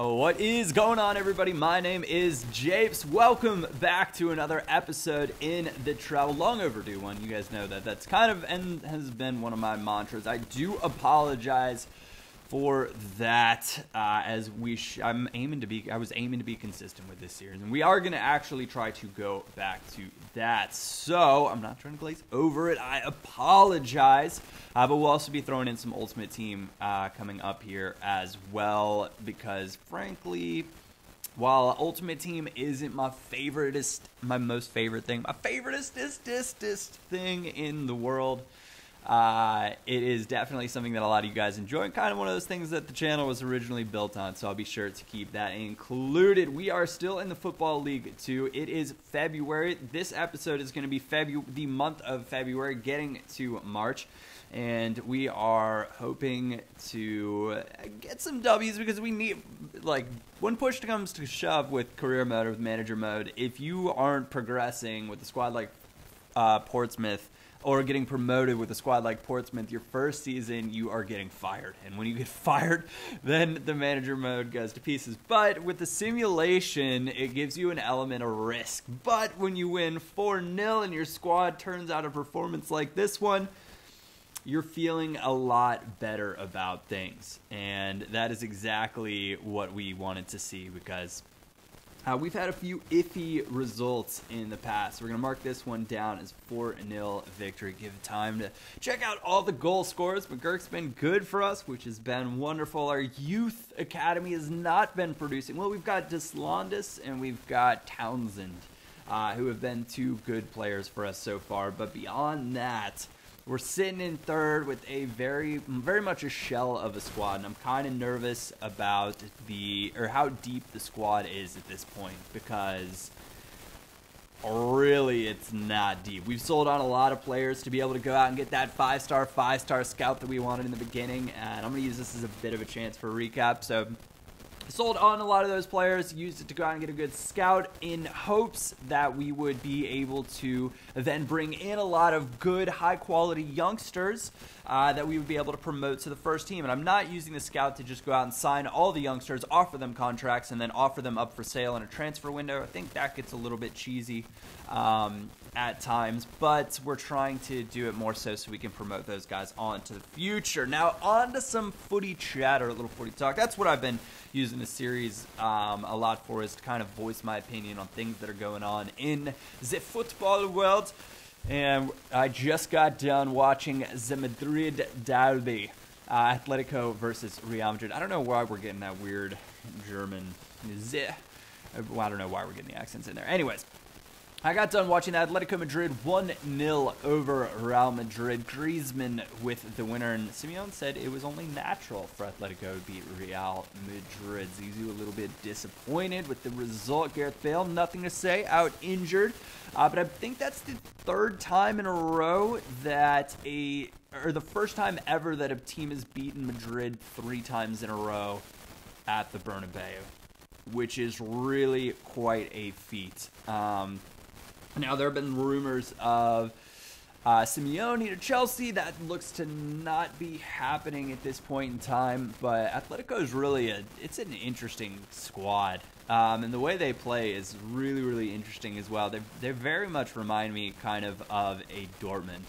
Oh, what is going on, everybody? My name is Japes. Welcome back to another episode in the Treble. Long overdue one. You guys know that. That's kind of and has been one of my mantras. I do apologize for that. I was aiming to be consistent with this series, and we are going to actually try to go back to that. So I'm not trying to glaze over it. I apologize. But we'll also be throwing in some Ultimate Team coming up here as well, because frankly, while Ultimate Team isn't my most favorite thing, my favoriteest thing in the world, it is definitely something that a lot of you guys enjoy, and kind of one of those things that the channel was originally built on, so I'll be sure to keep that included. We are still in the Football League 2. It is February. This episode is going to be the month of February, getting to March. And we are hoping to get some W's, because we need, like, when push comes to shove with career mode or with manager mode, if you aren't progressing with a squad like Portsmouth, or getting promoted with a squad like Portsmouth, your first season, you are getting fired. And when you get fired, then the manager mode goes to pieces. But with the simulation, it gives you an element of risk. But when you win 4-0 and your squad turns out a performance like this one, you're feeling a lot better about things. And that is exactly what we wanted to see, because we've had a few iffy results in the past. We're going to mark this one down as 4-0 victory. Give it time to check out all the goal scores. McGurk's been good for us, which has been wonderful. Our youth academy has not been producing. Well, we've got Deslandis and we've got Townsend, who have been two good players for us so far. But beyond that, we're sitting in third with a very much a shell of a squad, and I'm kind of nervous about how deep the squad is at this point, because really it's not deep. We've sold on a lot of players to be able to go out and get that five-star scout that we wanted in the beginning, and I'm going to use this as a bit of a chance for a recap. So sold on a lot of those players, used it to go out and get a good scout in hopes that we would be able to then bring in a lot of good, high-quality youngsters that we would be able to promote to the first team. And I'm not using the scout to just go out and sign all the youngsters, offer them contracts, and then offer them up for sale in a transfer window. I think that gets a little bit cheesy at times, but we're trying to do it more so we can promote those guys on to the future. Now, on to some footy chatter, a little footy talk. That's what I've been using the series a lot for, is to kind of voice my opinion on things that are going on in the football world. And I just got done watching the Madrid derby, Atletico versus Real Madrid. I don't know why we're getting that weird German I don't know why we're getting the accents in there. Anyways, I got done watching that. Atletico Madrid 1-0 over Real Madrid. Griezmann with the winner, and Simeone said it was only natural for Atletico to beat Real Madrid. Zizou a little bit disappointed with the result. Gareth Bale, nothing to say, out injured. But I think that's the third time in a row that the first time ever that a team has beaten Madrid 3 times in a row at the Bernabeu, which is really quite a feat. Now, there have been rumors of Simeone to Chelsea. That looks to not be happening at this point in time, but Atletico is really it's an interesting squad. And the way they play is really interesting as well. They very much remind me kind of a Dortmund,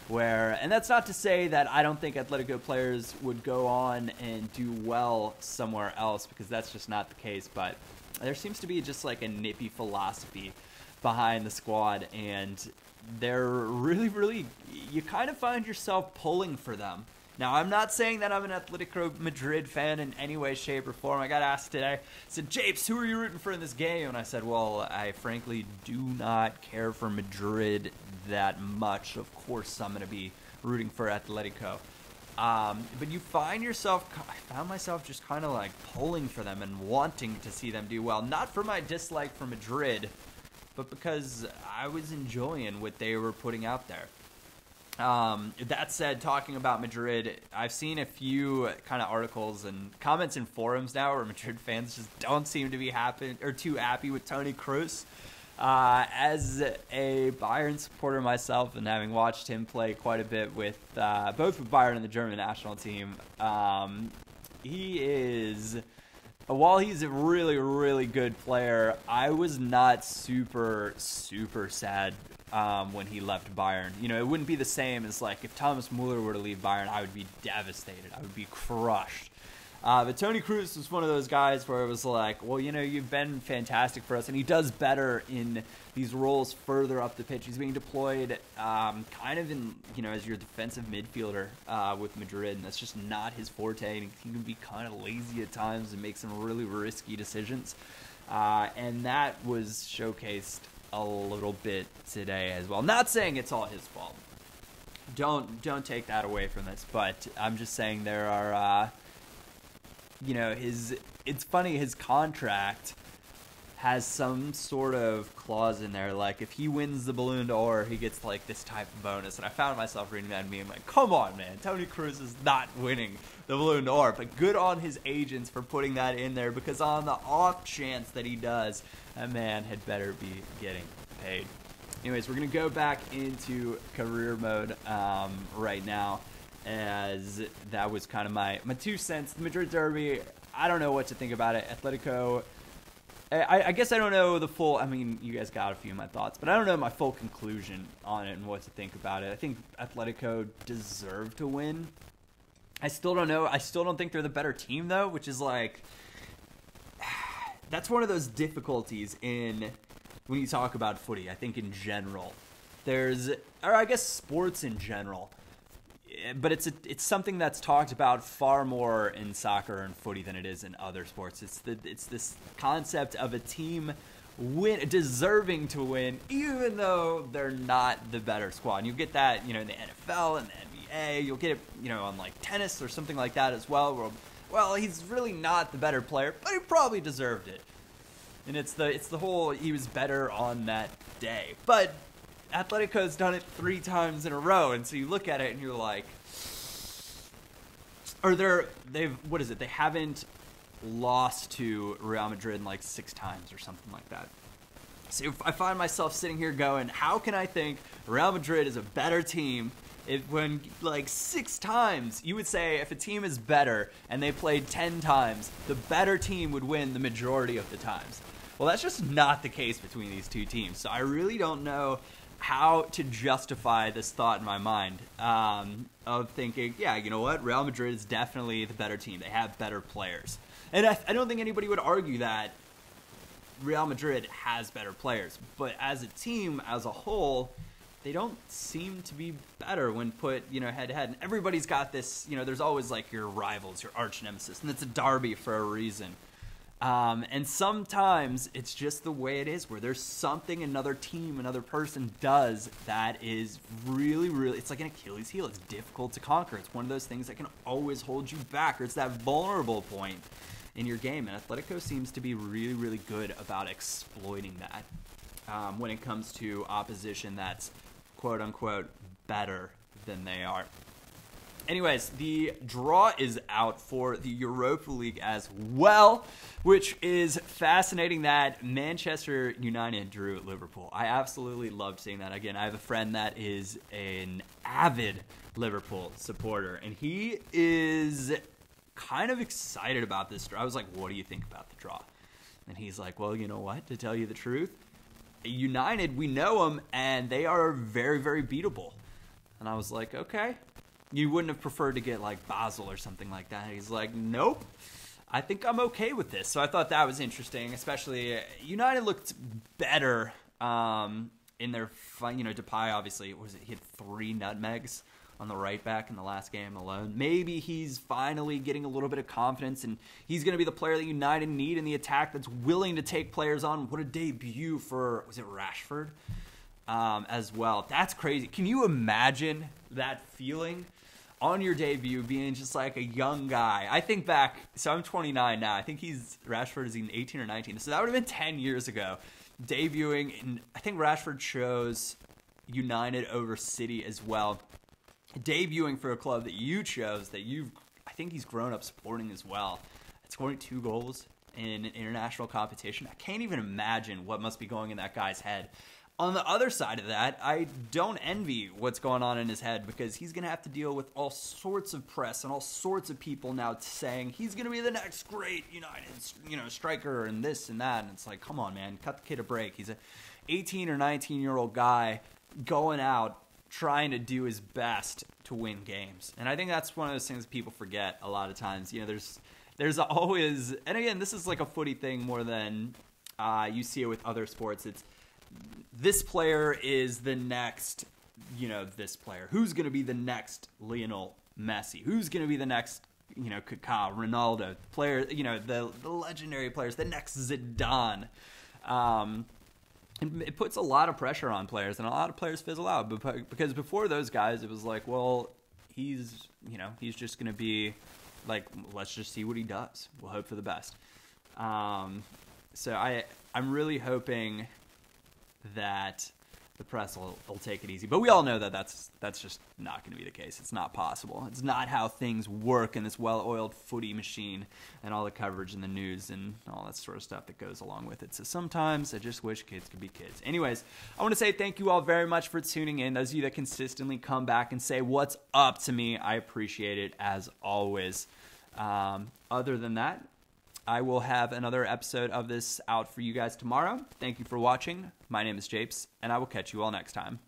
and that's not to say that I don't think Atletico players would go on and do well somewhere else, because that's just not the case, but there seems to be just like a nippy philosophy behind the squad, and they're really, you kind of find yourself pulling for them. Now, I'm not saying that I'm an Atletico Madrid fan in any way, shape, or form. I got asked today, I said, Japes, who are you rooting for in this game? And I said, well, I frankly do not care for Madrid that much. Of course, I'm going to be rooting for Atletico. But you I found myself just kind of like pulling for them and wanting to see them do well. Not for my dislike for Madrid, but because I was enjoying what they were putting out there. That said, talking about Madrid, I've seen a few kind of articles and comments in forums now where Madrid fans just don't seem to be too happy with Toni Kroos. As a Bayern supporter myself, and having watched him play quite a bit with both with Bayern and the German national team, he is while he's a really, really good player, I was not super, super sad when he left Bayern. You know, it wouldn't be the same as, like, if Thomas Muller were to leave Bayern, I would be devastated. I would be crushed. But Toni Kroos was one of those guys where it was like, well, you know, you've been fantastic for us. And he does better in these roles further up the pitch. He's being deployed kind of in, you know, as your defensive midfielder with Madrid. And that's just not his forte. And he can be kind of lazy at times and make some really risky decisions. And that was showcased a little bit today as well. Not saying it's all his fault. Don't take that away from this. But I'm just saying there are... you know, it's funny, his contract has some sort of clause in there, like if he wins the Ballon d'Or, he gets like this type of bonus. And I found myself reading that and being like, come on, man, Toni Kroos is not winning the Ballon d'Or. But good on his agents for putting that in there, because on the off chance that he does, that man had better be getting paid. Anyways, we're going to go back into career mode right now, as that was kind of my 2 cents. The Madrid derby, I don't know what to think about it. Atletico, I guess I don't know the full, I mean, you guys got a few of my thoughts, but I don't know my full conclusion on it and what to think about it. I think Atletico deserved to win. I still don't know. I still don't think they're the better team, though, which is like, that's one of those difficulties in when you talk about footy, I think in general. Or I guess sports in general. But it's something that's talked about far more in soccer and footy than it is in other sports. It's this concept of a team deserving to win, even though they're not the better squad. And you get that, you know, in the NFL and the NBA. You'll get it, you know, on like tennis or something like that as well. Where, well, he's really not the better player, but he probably deserved it. And it's the whole he was better on that day, but Atletico's done it 3 times in a row, and so you look at it and you're like, they haven't lost to Real Madrid in like 6 times or something like that. So I find myself sitting here going, how can I think Real Madrid is a better team when like 6 times you would say if a team is better and they played 10 times, the better team would win the majority of the times. Well, that's just not the case between these two teams. So I really don't know how to justify this thought in my mind of thinking, yeah, you know what, Real Madrid is definitely the better team. They have better players. And I don't think anybody would argue that Real Madrid has better players. But as a team, as a whole, they don't seem to be better when put, you know, head to head. And everybody's got this, you know, there's always like your rivals, your arch nemesis, and it's a derby for a reason. And sometimes it's just the way it is, where there's something another team, another person does that is really, really, it's like an Achilles heel. It's difficult to conquer. It's one of those things that can always hold you back, or it's that vulnerable point in your game. And Atletico seems to be really, really good about exploiting that when it comes to opposition that's quote-unquote better than they are. Anyways, the draw is out for the Europa League as well, which is fascinating that Manchester United drew at Liverpool. I absolutely loved seeing that. Again, I have a friend that is an avid Liverpool supporter, and he is kind of excited about this draw. I was like, what do you think about the draw? And he's like, well, you know what? To tell you the truth, United, we know them, and they are very, very beatable. And I was like, okay. You wouldn't have preferred to get like Basel or something like that. He's like, nope, I think I'm okay with this. So I thought that was interesting, especially United looked better in their fun. You know, Depay obviously he had 3 nutmegs on the right back in the last game alone. Maybe he's finally getting a little bit of confidence, and he's going to be the player that United need in the attack that's willing to take players on. What a debut for, was it Rashford as well? That's crazy. Can you imagine that feeling? On your debut, being just like a young guy. I think back, so I'm 29 now. I think Rashford is even 18 or 19. So that would have been 10 years ago. Debuting, and I think Rashford chose United over City as well. Debuting for a club that you chose, I think he's grown up supporting as well. Scoring 2 goals in an international competition. I can't even imagine what must be going in that guy's head. On the other side of that, I don't envy what's going on in his head, because he's going to have to deal with all sorts of press and all sorts of people now saying he's going to be the next great United, striker and this and that. And it's like, come on, man, cut the kid a break. He's a 18 or 19-year-old guy going out trying to do his best to win games. And I think that's one of those things that people forget a lot of times. There's always, and again, this is like a footy thing more than you see it with other sports. It's this player is the next, this player. Who's going to be the next Lionel Messi? Who's going to be the next, Kaká, Ronaldo, player, the legendary players, the next Zidane. It puts a lot of pressure on players, and a lot of players fizzle out. Because before those guys, it was like, well, he's just going to be like, let's just see what he does. We'll hope for the best. So I'm really hoping that the press will take it easy. But we all know that that's just not going to be the case. It's not possible. It's not how things work in this well-oiled footy machine and all the coverage in the news and all that sort of stuff that goes along with it. So sometimes I just wish kids could be kids. Anyways, I want to say thank you all very much for tuning in. Those of you that consistently come back and say what's up to me, I appreciate it as always. Other than that, I will have another episode of this out for you guys tomorrow. Thank you for watching. My name is Japes, and I will catch you all next time.